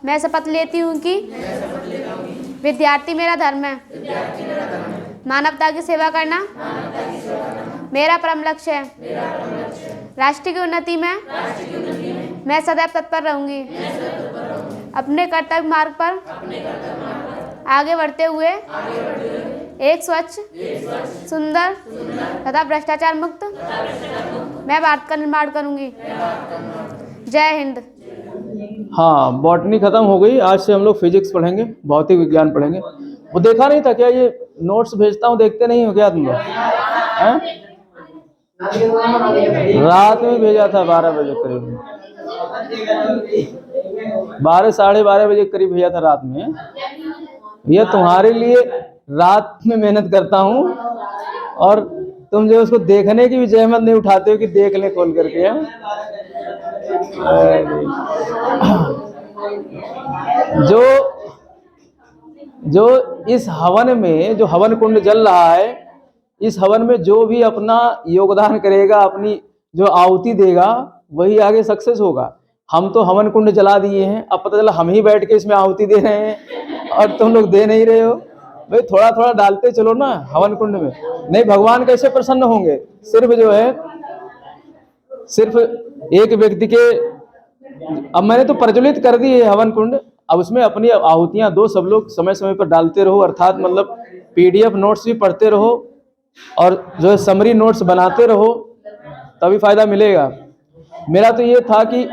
मैं शपथ लेती हूँ कि विद्यार्थी मेरा धर्म है। मानवता की सेवा करना मेरा परम लक्ष्य है। राष्ट्र की उन्नति में मैं सदैव तत्पर रहूंगी। अपने कर्तव्य मार्ग पर आगे बढ़ते हुए एक स्वच्छ, सुंदर तथा भ्रष्टाचार मुक्त मैं भारत का निर्माण करूंगी। जय हिंद। हाँ, बॉटनी खत्म हो गई। आज से हम लोग फिजिक्स पढ़ेंगे, भौतिक विज्ञान पढ़ेंगे। वो देखा नहीं था क्या? ये नोट्स भेजता हूँ, देखते नहीं हो क्या तुम लोग? रात में भेजा था 12 बजे करीब, 12 साढ़े 12 बजे करीब भेजा था रात में। ये तुम्हारे लिए रात में मेहनत करता हूँ और तुम जो उसको देखने की भी जहमत नहीं उठाते हो कि देख ले खोल करके। जो इस हवन में, जो हवन कुंड जल रहा है, इस हवन में जो भी अपना योगदान करेगा, अपनी जो आहुति देगा, वही आगे सक्सेस होगा। हम तो हवन कुंड जला दिए हैं, अब पता चला हम ही बैठ के इसमें आहुति दे रहे हैं और तुम लोग दे नहीं रहे हो। भाई थोड़ा थोड़ा डालते चलो ना हवन कुंड में, नहीं भगवान कैसे प्रसन्न होंगे? सिर्फ जो है, सिर्फ एक व्यक्ति के, अब मैंने तो प्रज्वलित कर दी है हवन कुंड, अब उसमें अपनी आहुतियां दो, सब लोग समय समय पर डालते रहो, अर्थात मतलब पीडीएफ नोट्स भी पढ़ते रहो और जो है समरी नोट्स बनाते रहो, तभी फायदा मिलेगा। मेरा तो ये था कि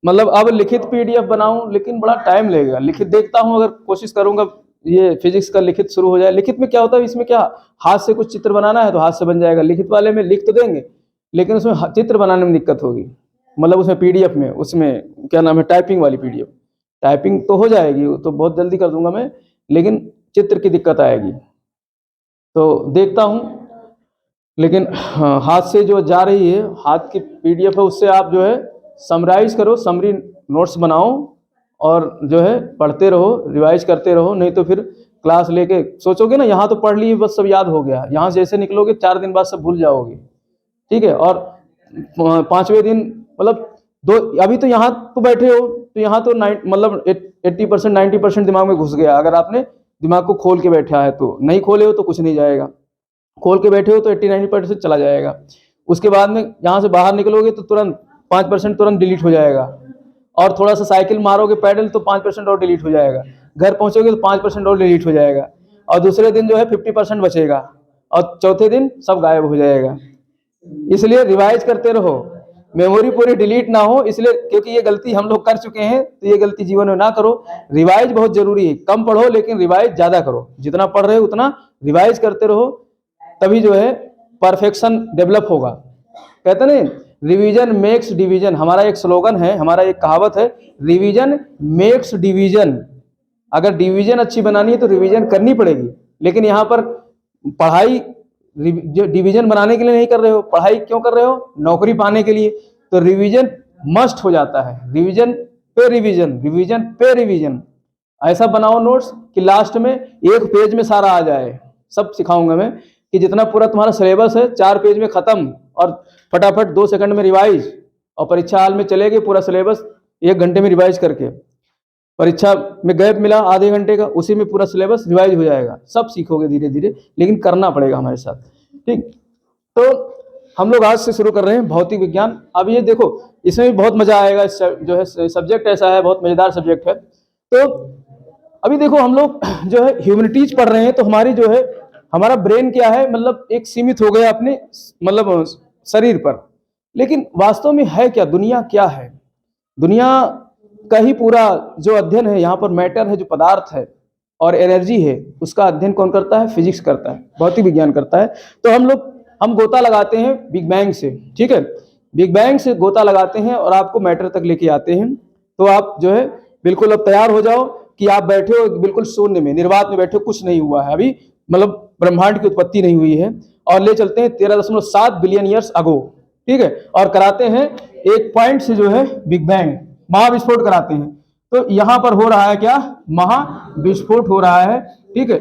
मतलब अब लिखित पीडीएफ बनाऊं, लेकिन बड़ा टाइम लगेगा। लिखित देखता हूं, अगर कोशिश करूंगा ये फिजिक्स का लिखित शुरू हो जाए। लिखित में क्या होता है, इसमें क्या हाथ से कुछ चित्र बनाना है तो हाथ से बन जाएगा। लिखित वाले में लिख तो देंगे, लेकिन उसमें चित्र बनाने में दिक्कत होगी। मतलब उसमें पीडीएफ में, उसमें क्या नाम है, टाइपिंग वाली पीडीएफ, टाइपिंग तो हो जाएगी, तो बहुत जल्दी कर दूंगा मैं, लेकिन चित्र की दिक्कत आएगी। तो देखता हूं, लेकिन हाथ से जो जा रही है, हाथ की पीडीएफ है, उससे आप जो है समराइज करो, समरी नोट्स बनाओ और जो है पढ़ते रहो, रिवाइज करते रहो। नहीं तो फिर क्लास लेके सोचोगे ना यहाँ तो पढ़ लिए बस सब याद हो गया, यहाँ से जैसे निकलोगे 4 दिन बाद सब भूल जाओगे। ठीक है, और 5वें दिन मतलब अभी तो यहाँ तो बैठे हो, तो यहाँ तो मतलब 80% 90% दिमाग में घुस गया। अगर आपने दिमाग को खोल के बैठा है तो, नहीं खोले हो तो कुछ नहीं जाएगा, खोल के बैठे हो तो 80-90% चला जाएगा। उसके बाद में यहाँ से बाहर निकलोगे तो तुरंत 5% तुरंत डिलीट हो जाएगा, और थोड़ा सा साइकिल मारोगे पैडल तो 5% और डिलीट हो जाएगा। घर पहुंचोगे तो 5% और डिलीट हो जाएगा, और दूसरे दिन जो है 50% बचेगा, और चौथे दिन सब गायब हो जाएगा। इसलिए रिवाइज करते रहो, मेमोरी पूरी डिलीट ना हो। इसलिए क्योंकि ये गलती हम लोग कर चुके हैं, तो ये गलती जीवन में ना करो। रिवाइज बहुत जरूरी है, कम पढ़ो लेकिन रिवाइज ज्यादा करो। जितना पढ़ रहे हो उतना रिवाइज करते रहो, तभी जो है परफेक्शन डेवलप होगा। कहते नहीं, रिवीजन मेक्स डिवीजन, हमारा एक स्लोगन है, हमारा एक कहावत है, रिवीजन मेक्स डिवीजन। अगर डिवीजन अच्छी बनानी है तो रिवीजन करनी पड़ेगी। लेकिन यहाँ पर पढ़ाई डिवीजन बनाने के लिए नहीं कर रहे हो, पढ़ाई क्यों कर रहे हो? नौकरी पाने के लिए। तो रिवीजन मस्ट हो जाता है, रिवीजन पे रिवीजन, रिवीजन पे रिवीजन। ऐसा बनाओ नोट्स कि लास्ट में एक पेज में सारा आ जाए। सब सिखाऊंगा मैं कि जितना पूरा तुम्हारा सिलेबस है 4 पेज में खत्म, और फटाफट 2 सेकंड में रिवाइज, और परीक्षा हाल में चले गए पूरा सिलेबस 1 घंटे में रिवाइज करके। परीक्षा में गैप मिला आधे घंटे का, उसी में पूरा सिलेबस रिवाइज हो जाएगा। सब सीखोगे धीरे धीरे, लेकिन करना पड़ेगा हमारे साथ। ठीक, तो हम लोग आज से शुरू कर रहे हैं भौतिक विज्ञान। अब ये देखो, इसमें भी बहुत मजा आएगा। जो है सब्जेक्ट ऐसा है, बहुत मजेदार सब्जेक्ट है। तो अभी देखो हम लोग जो है ह्यूमैनिटीज पढ़ रहे हैं, तो हमारी जो है, हमारा ब्रेन क्या है, मतलब एक सीमित हो गया अपने मतलब शरीर पर। लेकिन वास्तव में है क्या, दुनिया क्या है? दुनिया का ही पूरा जो अध्ययन है, यहाँ पर मैटर है, जो पदार्थ है और एनर्जी है, उसका अध्ययन कौन करता है? फिजिक्स करता है, भौतिक विज्ञान करता है। तो हम गोता लगाते हैं बिग बैंग से। ठीक है, बिग बैंग से गोता लगाते हैं और आपको मैटर तक लेके आते हैं। तो आप जो है बिल्कुल अब तैयार हो जाओ कि आप बैठे हो बिल्कुल शून्य में, निर्वात में बैठे हो, कुछ नहीं हुआ है अभी, मतलब ब्रह्मांड की उत्पत्ति नहीं हुई है। और ले चलते हैं 13.7 बिलियन ईयर्स अगो। ठीक है, और कराते हैं एक पॉइंट से जो है बिग बैंग, महाविस्फोट कराते हैं। तो यहां पर हो रहा है क्या? महाविस्फोट हो रहा है। ठीक है,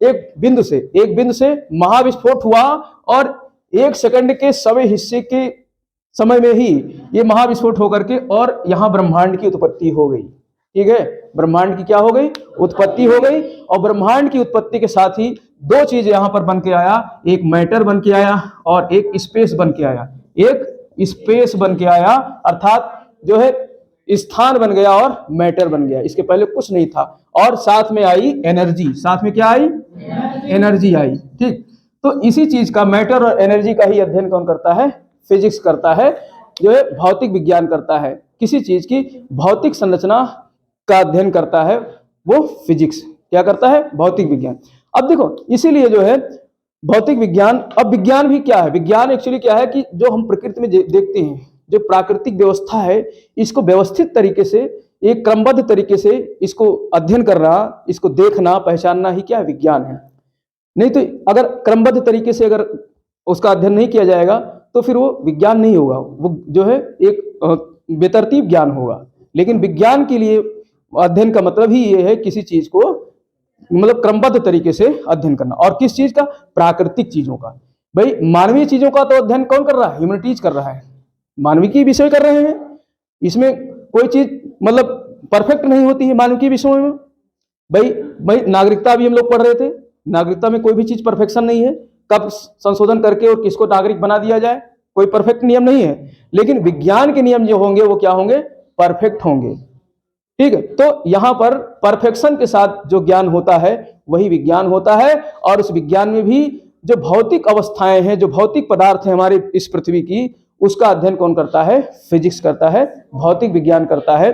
एक बिंदु से महाविस्फोट हुआ, और 1 सेकंड के 100वें हिस्से के समय में ही ये महाविस्फोट होकर के और यहां ब्रह्मांड की उत्पत्ति हो गई। ठीक है। ब्रह्मांड की क्या हो गई, उत्पत्ति हो गई। और ब्रह्मांड की उत्पत्ति के साथ ही दो चीज यहां पर बन के आया, एक मैटर बन के आया और एक स्पेस बन के आया। एक स्पेस बन के आया अर्थात जो है स्थान बन गया और मैटर बन गया, इसके पहले कुछ नहीं था। और साथ में आई एनर्जी, साथ में क्या आई, एनर्जी आई। ठीक, तो इसी चीज का, मैटर और एनर्जी का ही अध्ययन कौन करता है, फिजिक्स करता है, जो है भौतिक विज्ञान करता है। किसी चीज की भौतिक संरचना का अध्ययन करता है वो फिजिक्स क्या करता है, भौतिक विज्ञान। अब देखो इसीलिए जो है भौतिक विज्ञान, अब विज्ञान भी क्या है, विज्ञान एक्चुअली क्या है कि जो हम प्रकृति में देखते हैं, जो प्राकृतिक व्यवस्था है, इसको व्यवस्थित तरीके से, एक क्रमबद्ध तरीके से इसको अध्ययन करना, इसको देखना, पहचानना ही क्या है, विज्ञान है। नहीं तो अगर क्रमबद्ध तरीके से अगर उसका अध्ययन नहीं किया जाएगा तो फिर वो विज्ञान नहीं होगा, वो जो है एक बेतरतीब ज्ञान होगा। लेकिन विज्ञान के लिए अध्ययन का मतलब ही ये है किसी चीज को मतलब क्रमबद्ध तरीके से अध्ययन करना। और किस चीज का, प्राकृतिक चीजों का। भाई मानवीय चीजों का तो अध्ययन कौन कर रहा है, ह्यूमैनिटीज कर रहा है, मानविक की विषय कर रहे हैं। इसमें कोई चीज मतलब परफेक्ट नहीं होती है मानव की विषयों में। भाई नागरिकता भी हम लोग पढ़ रहे थे, नागरिकता में कोई भी चीज परफेक्शन नहीं है, कब संशोधन करके और किसको नागरिक बना दिया जाए, कोई परफेक्ट नियम नहीं है। लेकिन विज्ञान के नियम जो होंगे वो क्या होंगे, परफेक्ट होंगे। ठीक है, तो यहां पर परफेक्शन के साथ जो ज्ञान होता है वही विज्ञान होता है। और उस विज्ञान में भी जो भौतिक अवस्थाएं हैं, जो भौतिक पदार्थ हैं हमारे इस पृथ्वी की, उसका अध्ययन कौन करता है, फिजिक्स करता है, भौतिक विज्ञान करता है।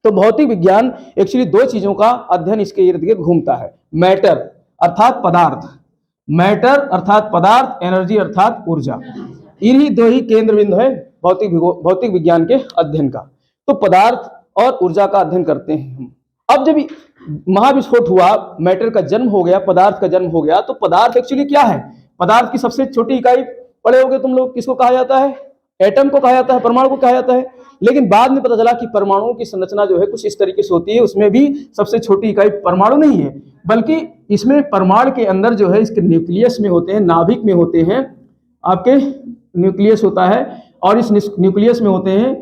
तो भौतिक विज्ञान एक्चुअली दो चीजों का अध्ययन इसके इर्द गिर्द घूमता है, मैटर अर्थात पदार्थ, मैटर अर्थात पदार्थ, एनर्जी अर्थात ऊर्जा। इन्हीं दो ही केंद्र बिंदु है भौतिक विज्ञान के अध्ययन का। तो पदार्थ और ऊर्जा का अध्ययन करते हैं हम। अब जब महाविस्फोट हुआ, मैटर का जन्म हो गया, पदार्थ का जन्म हो गया, तो पदार्थ एक्चुअली क्या है, पदार्थ की सबसे छोटी इकाई पढ़े होगे तुम लोग, किसको कहा जाता है, एटम को कहा जाता है, परमाणु को कहा जाता है। लेकिन बाद में पता चला कि परमाणुओं की संरचना जो है कुछ इस तरीके से होती है, उसमें भी सबसे छोटी इकाई परमाणु नहीं है, बल्कि इसमें परमाणु के अंदर जो है इसके न्यूक्लियस में होते हैं, नाभिक में होते हैं, आपके न्यूक्लियस होता है। और इस न्यूक्लियस में होते हैं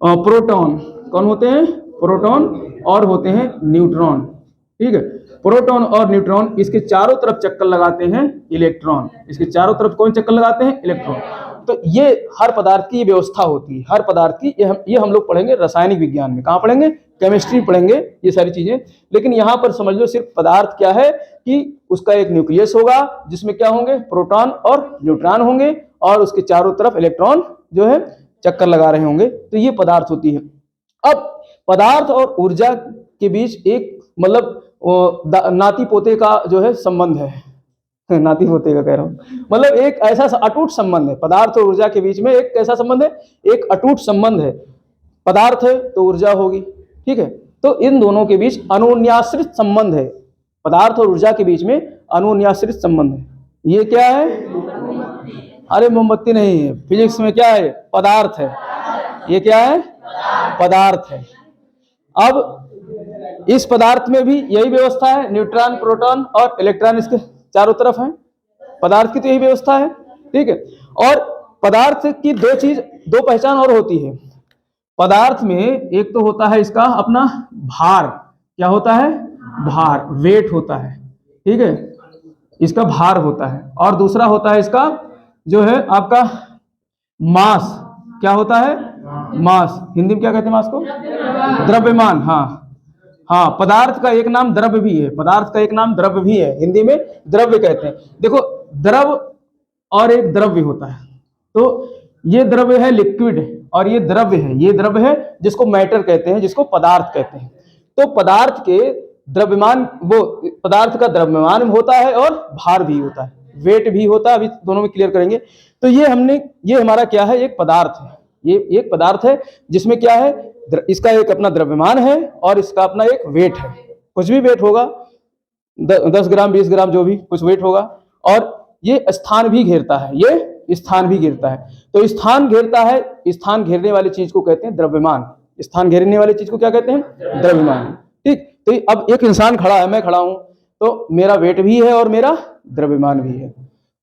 प्रोटॉन, कौन होते हैं, प्रोटॉन, और होते हैं न्यूट्रॉन। ठीक है, प्रोटॉन और न्यूट्रॉन, इसके चारों तरफ चक्कर लगाते हैं इलेक्ट्रॉन, इसके चारों तरफ कौन चक्कर लगाते हैं, इलेक्ट्रॉन। तो ये हर पदार्थ की ये व्यवस्था होती है, हर पदार्थ की, ये हम लोग पढ़ेंगे रासायनिक विज्ञान में, कहाँ पढ़ेंगे, केमिस्ट्री पढ़ेंगे ये सारी चीजें। लेकिन यहाँ पर समझ लो सिर्फ पदार्थ क्या है कि उसका एक न्यूक्लियस होगा जिसमें क्या होंगे, प्रोटॉन और न्यूट्रॉन होंगे, और उसके चारों तरफ इलेक्ट्रॉन जो है चक्कर लगा रहे होंगे। तो ये पदार्थ होती है। अब पदार्थ और ऊर्जा के बीच एक मतलब नाती पोते का जो है संबंध है, नाती पोते का कह रहा हूं, मतलब एक ऐसा अटूट संबंध है पदार्थ और ऊर्जा के बीच में। एक कैसा संबंध है, एक अटूट संबंध है। पदार्थ है तो ऊर्जा होगी, ठीक है, तो इन दोनों के बीच अनुन्याश्रित संबंध है, पदार्थ और ऊर्जा के बीच में अनुन्याश्रित संबंध है। ये क्या है, अरे मोमबत्ती नहीं है, फिजिक्स में क्या है, पदार्थ है। ये क्या है, पदार्थ है। अब इस पदार्थ में भी यही व्यवस्था है, न्यूट्रॉन, प्रोटॉन और इलेक्ट्रॉन इसके चारों तरफ हैं, पदार्थ की तो यही व्यवस्था है। ठीक है, और पदार्थ की दो पहचान और होती है। पदार्थ में एक तो होता है इसका अपना भार, क्या होता है, भार, वेट होता है, ठीक है, इसका भार होता है। और दूसरा होता है इसका जो है आपका मास, क्या होता है, मास, हिंदी में क्या कहते हैं मास को, द्रव्यमान। हाँ, पदार्थ का एक नाम द्रव्य भी है, पदार्थ का एक नाम द्रव्य भी है, हिंदी में द्रव्य कहते हैं। देखो द्रव और एक द्रव्य होता है, तो ये द्रव्य है लिक्विड और ये द्रव्य है, ये द्रव्य है जिसको मैटर कहते हैं, जिसको पदार्थ कहते हैं। तो पदार्थ के द्रव्यमान, वो पदार्थ का द्रव्यमान होता है और भार भी होता है, वेट भी होता है, अभी दोनों में क्लियर करेंगे। तो ये हमारा क्या है, एक पदार्थ है, ये एक पदार्थ है जिसमें क्या है, इसका एक अपना द्रव्यमान है और इसका अपना एक वेट है, कुछ भी वेट होगा, 10 ग्राम 20 ग्राम जो भी कुछ वेट होगा। और ये स्थान भी घेरता है, ये स्थान भी घेरता है। तो स्थान घेरता है, स्थान घेरने वाली चीज को कहते हैं द्रव्यमान, स्थान घेरने वाली चीज को क्या कहते हैं, द्रव्यमान। ठीक, तो अब एक इंसान खड़ा है, मैं खड़ा हूं, तो मेरा वेट भी है और मेरा द्रव्यमान भी है।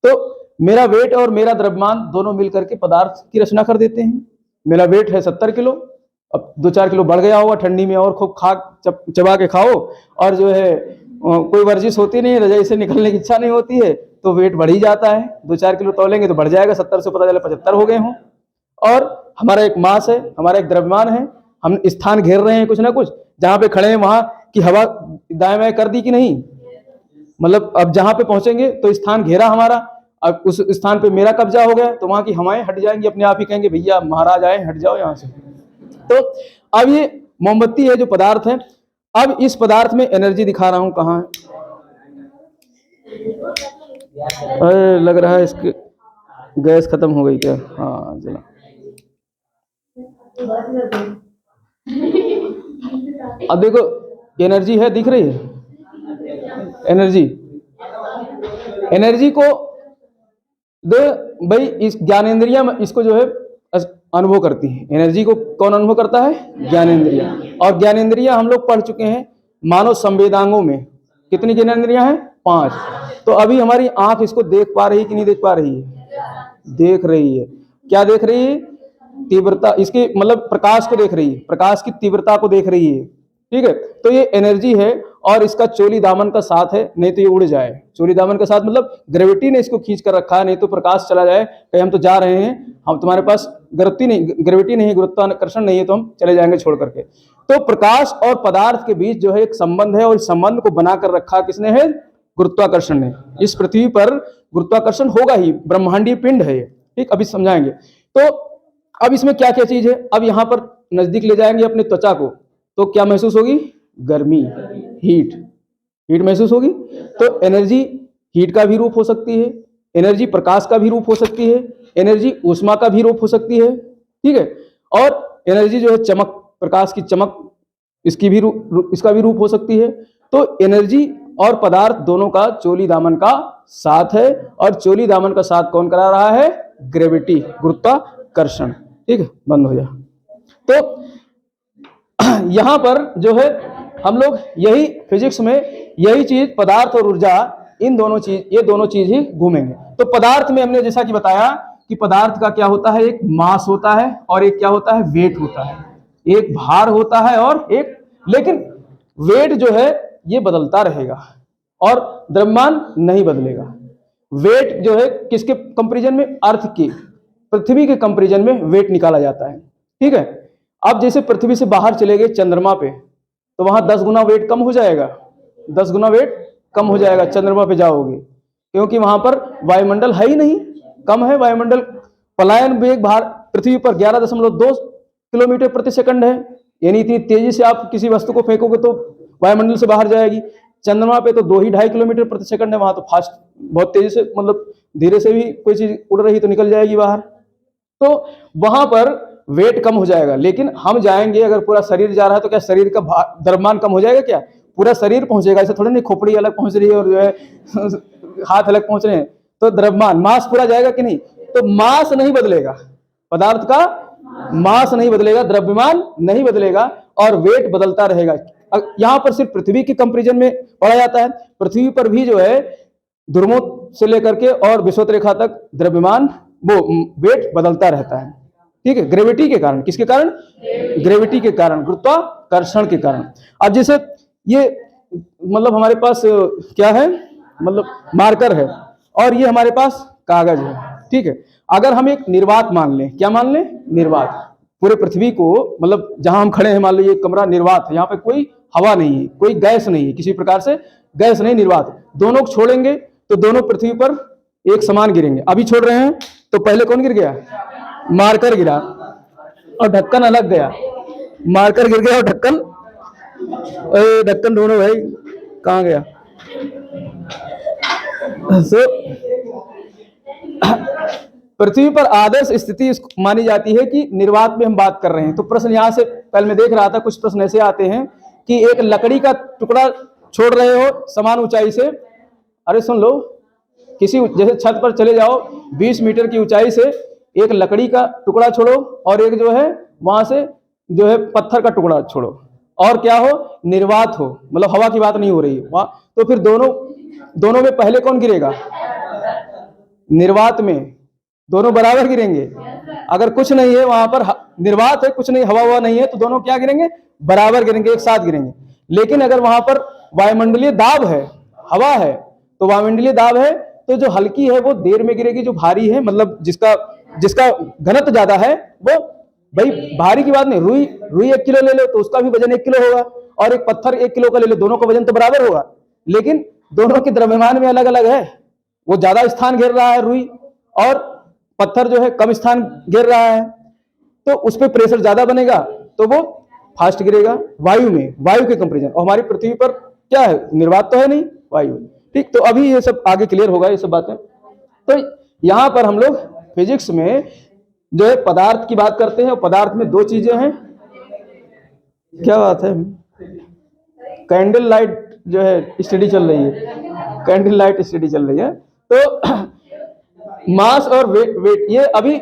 तो मेरा वेट और मेरा द्रव्यमान दोनों मिलकर के पदार्थ की रचना कर देते हैं। मेरा वेट है 70 किलो अब 2-4 किलो बढ़ गया होगा ठंडी में, और खूब खा चबा के खाओ, और जो है कोई वर्जिश होती नहीं है, रजाई से निकलने की इच्छा नहीं होती है, तो वेट बढ़ ही जाता है। 2-4 किलो तौलेंगे तो बढ़ जाएगा, 70 से पता चला 75 हो गए हों। और हमारा एक मास है, हमारा एक द्रव्यमान है, हम स्थान घेर रहे हैं कुछ ना कुछ, जहां पे खड़े हैं वहां की हवा दाएं बाएं कर दी कि नहीं, मतलब अब जहां पे पहुंचेंगे तो स्थान घेरा हमारा, अब उस स्थान पे मेरा कब्जा हो गया, तो वहां की हवाएं हट जाएंगी, अपने आप ही कहेंगे भैया महाराज आए, हट जाओ यहाँ से। तो अब ये मोमबत्ती है जो पदार्थ है, अब इस पदार्थ में एनर्जी दिखा रहा हूं, कहाँ है, अरे लग रहा है इसके गैस खत्म हो गई क्या, हाँ जला। अब देखो एनर्जी है, दिख रही है एनर्जी, एनर्जी को दे भाई, इस ज्ञानेंद्रिया में इसको जो है अनुभव करती है। एनर्जी को कौन अनुभव करता है? ज्ञानेंद्रिया। और ज्ञानेंद्रिया हम लोग पढ़ चुके हैं मानव संवेदांगों में, कितनी ज्ञानेंद्रियां हैं? 5। तो अभी हमारी आंख इसको देख पा रही है कि नहीं देख पा रही है? देख रही है। क्या देख रही है? तीव्रता, इसके मतलब प्रकाश को देख रही है, प्रकाश की तीव्रता को देख रही है, ठीक है। तो ये एनर्जी है, और इसका चोली दामन का साथ है, नहीं तो ये उड़ जाए। चोली दामन का साथ मतलब ग्रेविटी ने इसको खींच कर रखा है, नहीं तो प्रकाश चला जाए, कहीं हम तो जा रहे हैं, हम तुम्हारे पास ग्रेविटी नहीं, गुरुत्वाकर्षण नहीं है, तो हम चले जाएंगे छोड़ करके। तो प्रकाश और पदार्थ के बीच जो है एक संबंध है, और इस संबंध को बनाकर रखा किसने है? गुरुत्वाकर्षण ने। इस पृथ्वी पर गुरुत्वाकर्षण होगा ही, ब्रह्मांडीय पिंड है ये, ठीक, अभी समझाएंगे। तो अब इसमें क्या क्या चीज है, अब यहां पर नजदीक ले जाएंगे अपने त्वचा को, तो क्या महसूस होगी? गर्मी, हीट महसूस होगी। तो एनर्जी हीट का भी रूप हो सकती है, एनर्जी प्रकाश का भी रूप हो सकती है, एनर्जी ऊष्मा का भी रूप हो सकती है, ठीक है। और एनर्जी जो है चमक, प्रकाश की चमक, इसका भी रूप हो सकती है। तो एनर्जी और पदार्थ दोनों का चोली दामन का साथ है, और चोली दामन का साथ कौन करा रहा है? ग्रेविटी, गुरुत्वाकर्षण, ठीक है। बंद हो जा। तो यहां पर जो है हम लोग यही फिजिक्स में यही चीज, पदार्थ और ऊर्जा, ये दोनों चीज ही घूमेंगे। तो पदार्थ में हमने जैसा कि बताया कि पदार्थ का क्या होता है? एक मास होता है, और एक क्या होता है? वेट होता है। एक भार होता है और एक, लेकिन वेट जो है ये बदलता रहेगा और द्रव्यमान नहीं बदलेगा। वेट जो है किसके कंपैरिजन में? अर्थ की, पृथ्वी के कंपैरिजन में वेट निकाला जाता है, ठीक है। अब जैसे पृथ्वी से बाहर चले गए चंद्रमा पे, तो वहां 10 गुना वेट कम हो जाएगा, 10 गुना वेट कम हो जाएगा चंद्रमा पे जाओगे, क्योंकि वहां पर वायुमंडल है ही नहीं, कम है वायुमंडल। पलायन वेग पृथ्वी पर 11.2 किलोमीटर प्रति सेकंड है, यानी इतनी तेजी से आप किसी वस्तु को फेंकोगे तो वायुमंडल से बाहर जाएगी। चंद्रमा पे तो 2-2.5 किलोमीटर प्रति सेकंड है, वहां तो फास्ट, बहुत तेजी से, मतलब धीरे से भी कोई चीज उड़ रही तो निकल जाएगी बाहर। तो वहां पर वेट कम हो जाएगा। लेकिन हम जाएंगे, अगर पूरा शरीर जा रहा है तो क्या शरीर का द्रव्यमान कम हो जाएगा? क्या पूरा शरीर पहुंचेगा? ऐसा थोड़ी नहीं खोपड़ी अलग पहुंच रही है और जो है हाथ अलग पहुंच रहे हैं, तो द्रव्यमान, मास पूरा जाएगा कि नहीं? तो मास नहीं बदलेगा, पदार्थ का मास नहीं बदलेगा, द्रव्यमान नहीं बदलेगा, और वेट बदलता रहेगा। यहां पर सिर्फ पृथ्वी के कंपैरिजन में पढ़ा जाता है। पृथ्वी पर भी जो है ध्रुवों से लेकर के और विषुवत रेखा तक द्रव्यमान, वो वेट बदलता रहता है, ठीक है, ग्रेविटी के कारण। किसके कारण? ग्रेविटी के कारण, गुरुत्वाकर्षण के कारण। अब जैसे ये मतलब हमारे पास क्या है, मतलब मार्कर है, और ये हमारे पास कागज है, ठीक है। अगर हम एक निर्वात मान लें, क्या मान लें? निर्वात। पूरे पृथ्वी को, मतलब जहां हम खड़े हैं, मान लीजिए कमरा निर्वात है, यहाँ पे कोई हवा नहीं है, कोई गैस नहीं है, किसी प्रकार से गैस नहीं, निर्वात। दोनों को छोड़ेंगे तो दोनों पृथ्वी पर एक समान गिरेंगे। अभी छोड़ रहे हैं तो पहले कौन गिर गया? मार्कर गिरा, और ढक्कन अलग गया। मार्कर गिर गया और ढक्कन ढूंढो भाई, कहाँ गया? पृथ्वी पर आदर्श स्थिति मानी जाती है कि निर्वात में हम बात कर रहे हैं। तो प्रश्न यहां से पहले मैं देख रहा था, कुछ प्रश्न ऐसे आते हैं कि एक लकड़ी का टुकड़ा छोड़ रहे हो समान ऊंचाई से, अरे सुन लो, किसी जैसे छत पर चले जाओ, 20 मीटर की ऊंचाई से एक लकड़ी का टुकड़ा छोड़ो, और एक जो है वहां से जो है पत्थर का टुकड़ा छोड़ो, और क्या हो? निर्वात हो, मतलब हवा की बात नहीं हो रही है वहां, तो फिर दोनों में पहले कौन गिरेगा? निर्वात में दोनों बराबर गिरेंगे। अगर कुछ नहीं है वहां पर, निर्वात है, कुछ नहीं, हवा हुआ नहीं है, तो दोनों क्या गिरेंगे, बराबर गिरेंगे, एक साथ गिरेंगे। लेकिन अगर वहां पर वायुमंडलीय दाब है, हवा है, तो वायुमंडलीय दाब है, तो जो हल्की है वो देर में गिरेगी, जो भारी है मतलब जिसका घनत्व ज्यादा है वो, भाई भारी की बात नहीं, रुई 1 किलो ले लो तो उसका भी वजन 1 किलो होगा, और एक पत्थर 1 किलो का ले लो, दोनों का वजन तो बराबर होगा, लेकिन दोनों के द्रव्यमान में अलग अलग है। वो ज्यादा स्थान घेर रहा है रुई, और पत्थर जो है कम स्थान घेर रहा है, तो उस पर प्रेशर ज्यादा बनेगा, तो वो फास्ट गिरेगा वायु में, वायु के कंपेरिजन। और हमारी पृथ्वी पर क्या है, निर्वात तो है नहीं, वायु। ठीक, तो अभी ये सब आगे क्लियर होगा ये सब बातें। तो यहाँ पर हम लोग फिजिक्स में जो है पदार्थ की बात करते हैं, और पदार्थ में दो चीजें हैं। क्या बात है, कैंडल लाइट जो है स्टडी चल रही है, कैंडल लाइट स्टडी चल रही है। तो मास और वेट ये अभी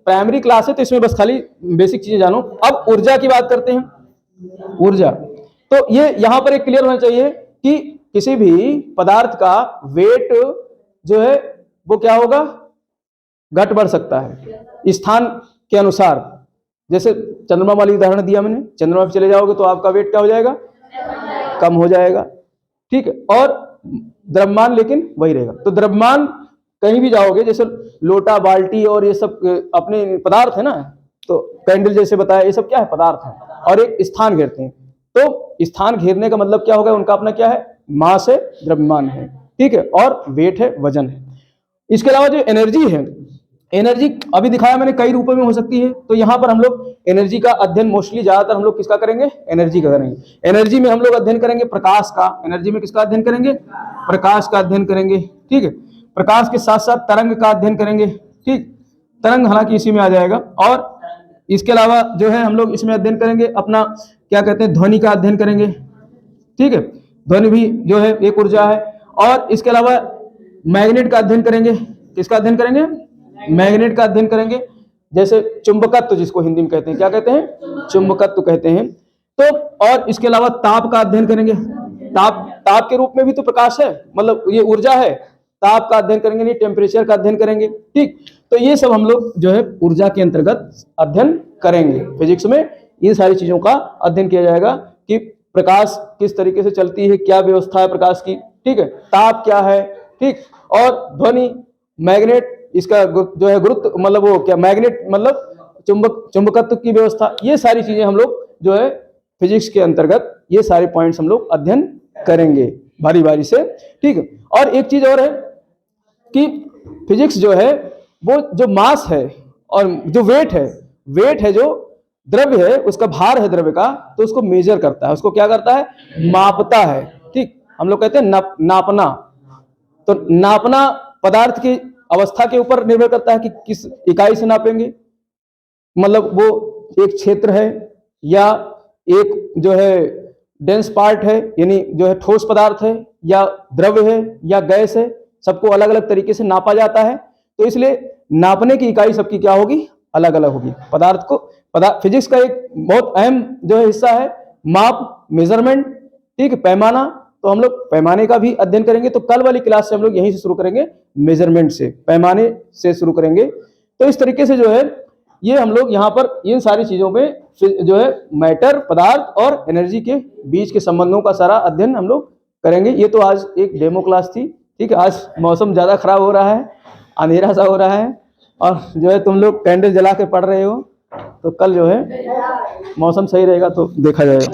प्राइमरी क्लास है, तो इसमें बस खाली बेसिक चीजें जानो। अब ऊर्जा की बात करते हैं। ऊर्जा, तो ये यहां पर एक क्लियर होना चाहिए कि किसी भी पदार्थ का वेट जो है वो क्या होगा, घट बढ़ सकता है स्थान के अनुसार। जैसे चंद्रमा वाली उदाहरण दिया मैंने, चंद्रमा पे चले जाओगे तो आपका वेट क्या हो जाएगा, कम हो जाएगा। ठीक है, और द्रव्यमान लेकिन वही रहेगा। तो द्रव्यमान कहीं भी जाओगे, जैसे लोटा, बाल्टी और ये सब अपने पदार्थ है ना, तो कैंडल जैसे बताया, ये सब क्या है, पदार्थ है, और एक स्थान घेरते हैं। तो स्थान घेरने का मतलब क्या होगा, उनका अपना क्या है, मास है, द्रव्यमान है, ठीक है, और वेट है, वजन है। इसके अलावा जो एनर्जी है, एनर्जी अभी दिखाया मैंने कई रूपों में हो सकती है। तो यहाँ पर हम लोग एनर्जी का अध्ययन मोस्टली ज्यादातर हम लोग किसका करेंगे, एनर्जी का करेंगे। एनर्जी में हम लोग अध्ययन करेंगे प्रकाश का, एनर्जी में किसका अध्ययन करेंगे, प्रकाश का अध्ययन करेंगे। ठीक है, प्रकाश के साथ साथ तरंग का अध्ययन करेंगे। ठीक, तरंग हालांकि इसी में आ जाएगा। और इसके अलावा जो है हम लोग इसमें अध्ययन करेंगे अपना क्या कहते हैं, ध्वनि का अध्ययन करेंगे। ठीक है, ध्वनि भी जो है एक ऊर्जा है। और इसके अलावा मैग्नेट का अध्ययन करेंगे। किसका अध्ययन करेंगे, मैग्नेट का अध्ययन करेंगे। जैसे चुंबकत्व जिसको हिंदी में कहते हैं, क्या कहते हैं, चुंबकत्व कहते हैं। तो और इसके अलावा ताप का अध्ययन करेंगे। ताप के रूप में भी तो प्रकाश है, मतलब ये ऊर्जा है। ताप का अध्ययन करेंगे, नहीं टेम्परेचर का अध्ययन करेंगे। ठीक, तो ये सब हम लोग जो है ऊर्जा के अंतर्गत अध्ययन करेंगे। फिजिक्स में इन सारी चीजों का अध्ययन किया जाएगा कि प्रकाश किस तरीके से चलती है, क्या व्यवस्था है प्रकाश की। ठीक है, ताप क्या है, ठीक, और ध्वनि, मैग्नेट, इसका जो है गुरुत्व, मतलब वो क्या, मैग्नेट मतलब चुंबकत्व की व्यवस्था, ये सारी चीजें हम लोग जो है फिजिक्स के अंतर्गत ये सारे पॉइंट्स हम लोग अध्ययन करेंगे बारी बारी से। ठीक है, और एक चीज और है कि फिजिक्स जो है वो जो मास है और जो वेट है जो द्रव्य है, उसका भार है द्रव्य का, तो उसको मेजर करता है, उसको क्या करता है, मापता है। ठीक, हम लोग कहते हैं नापना। तो नापना पदार्थ की अवस्था के ऊपर निर्भर करता है कि किस इकाई से नापेंगे, मतलब वो एक क्षेत्र है या एक जो है डेंस पार्ट है, यानी जो है ठोस पदार्थ है, या द्रव्य है या गैस है, सबको अलग अलग तरीके से नापा जाता है। तो इसलिए नापने की इकाई सबकी क्या होगी, अलग अलग होगी। पदार्थ को फिजिक्स का एक बहुत अहम जो है हिस्सा है माप, मेजरमेंट। ठीक है, पैमाना, तो हम लोग पैमाने का भी अध्ययन करेंगे। तो कल वाली क्लास से हम लोग यहीं से शुरू करेंगे, मेजरमेंट से, पैमाने से शुरू करेंगे। तो इस तरीके से जो है ये हम लोग यहाँ पर इन सारी चीजों पे जो है मैटर, पदार्थ और एनर्जी के बीच के संबंधों का सारा अध्ययन हम लोग करेंगे। ये तो आज एक डेमो क्लास थी। ठीक है, आज मौसम ज्यादा खराब हो रहा है, अंधेरा सा हो रहा है, और जो है तुम लोग कैंडल जला के पढ़ रहे हो, तो कल जो है मौसम सही रहेगा तो देखा जाएगा।